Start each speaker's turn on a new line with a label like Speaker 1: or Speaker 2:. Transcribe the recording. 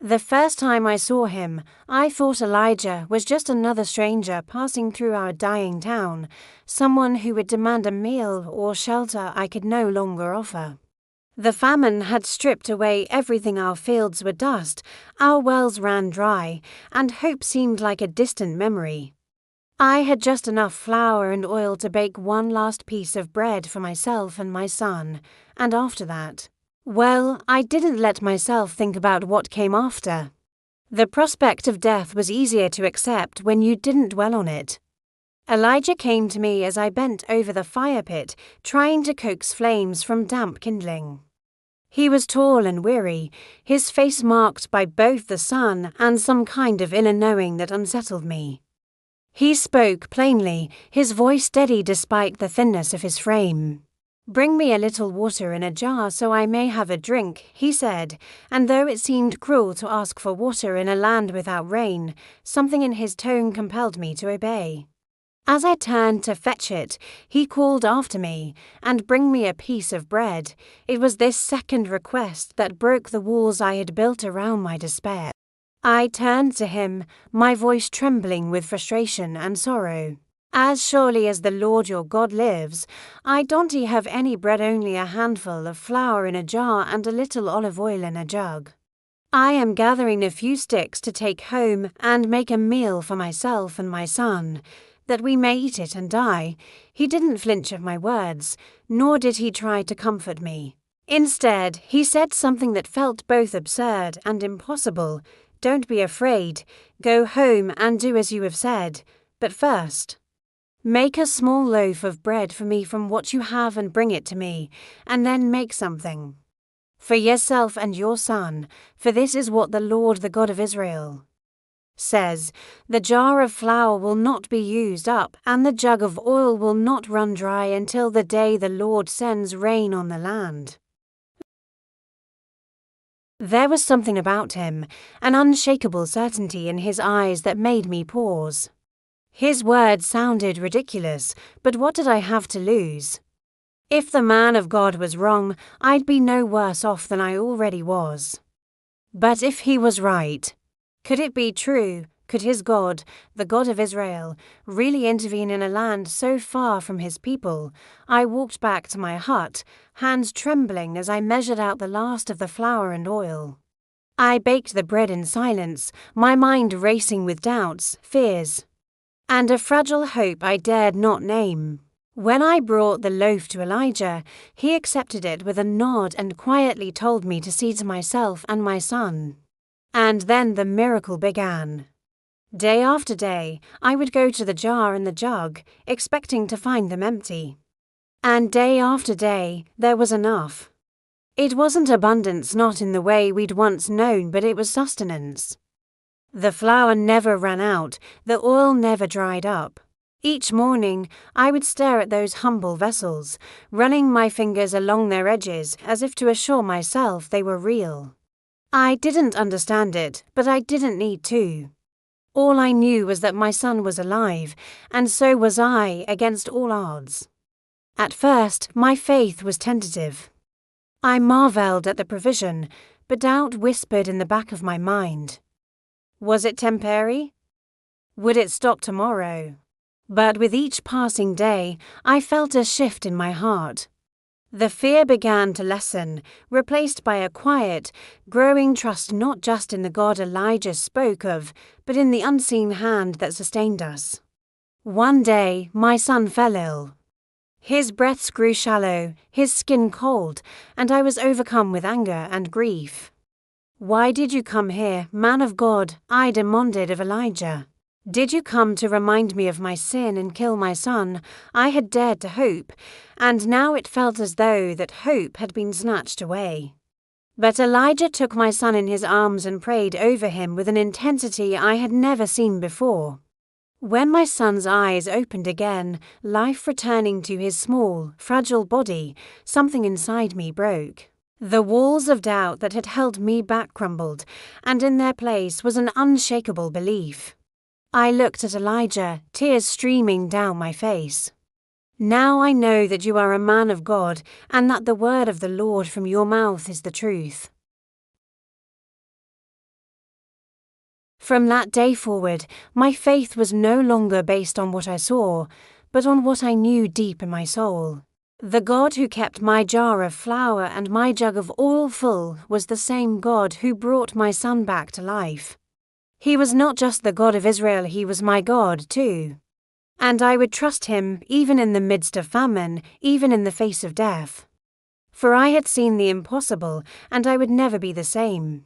Speaker 1: The first time I saw him, I thought Elijah was just another stranger passing through our dying town, someone who would demand a meal or shelter I could no longer offer. The famine had stripped away everything. Our fields were dust, our wells ran dry, and hope seemed like a distant memory. I had just enough flour and oil to bake one last piece of bread for myself and my son, and after that, well, I didn't let myself think about what came after. The prospect of death was easier to accept when you didn't dwell on it. Elijah came to me as I bent over the fire pit, trying to coax flames from damp kindling. He was tall and weary, his face marked by both the sun and some kind of inner knowing that unsettled me. He spoke plainly, his voice steady despite the thinness of his frame. "Bring me a little water in a jar so I may have a drink," he said, and though it seemed cruel to ask for water in a land without rain, something in his tone compelled me to obey. As I turned to fetch it, he called after me, "And bring me a piece of bread." It was this second request that broke the walls I had built around my despair. I turned to him, my voice trembling with frustration and sorrow. "As surely as the Lord your God lives, I don't have any bread, only a handful of flour in a jar and a little olive oil in a jug. I am gathering a few sticks to take home and make a meal for myself and my son, that we may eat it and die." He didn't flinch at my words, nor did he try to comfort me. Instead, he said something that felt both absurd and impossible. "Don't be afraid. Go home and do as you have said. But first, make a small loaf of bread for me from what you have and bring it to me, and then make something for yourself and your son, for this is what the Lord, the God of Israel, says: the jar of flour will not be used up, and the jug of oil will not run dry until the day the Lord sends rain on the land." There was something about him, an unshakable certainty in his eyes that made me pause. His words sounded ridiculous, but what did I have to lose? If the man of God was wrong, I'd be no worse off than I already was. But if he was right, could it be true? Could his God, the God of Israel, really intervene in a land so far from his people? I walked back to my hut, hands trembling as I measured out the last of the flour and oil. I baked the bread in silence, my mind racing with doubts, fears, and a fragile hope I dared not name. When I brought the loaf to Elijah, he accepted it with a nod and quietly told me to see to myself and my son. And then the miracle began. Day after day, I would go to the jar and the jug, expecting to find them empty. And day after day, there was enough. It wasn't abundance, not in the way we'd once known, but it was sustenance. The flour never ran out, the oil never dried up. Each morning, I would stare at those humble vessels, running my fingers along their edges as if to assure myself they were real. I didn't understand it, but I didn't need to. All I knew was that my son was alive, and so was I, against all odds. At first, my faith was tentative. I marveled at the provision, but doubt whispered in the back of my mind. Was it temporary? Would it stop tomorrow? But with each passing day, I felt a shift in my heart. The fear began to lessen, replaced by a quiet, growing trust not just in the God Elijah spoke of, but in the unseen hand that sustained us. One day, my son fell ill. His breaths grew shallow, his skin cold, and I was overcome with anger and grief. "Why did you come here, man of God?" I demanded of Elijah. "Did you come to remind me of my sin and kill my son?" I had dared to hope, and now it felt as though that hope had been snatched away. But Elijah took my son in his arms and prayed over him with an intensity I had never seen before. When my son's eyes opened again, life returning to his small, fragile body, something inside me broke. The walls of doubt that had held me back crumbled, and in their place was an unshakable belief. I looked at Elijah, tears streaming down my face. "Now I know that you are a man of God, and that the word of the Lord from your mouth is the truth." From that day forward, my faith was no longer based on what I saw, but on what I knew deep in my soul. The God who kept my jar of flour and my jug of oil full was the same God who brought my son back to life. He was not just the God of Israel, he was my God too. And I would trust him even in the midst of famine, even in the face of death. For I had seen the impossible, and I would never be the same.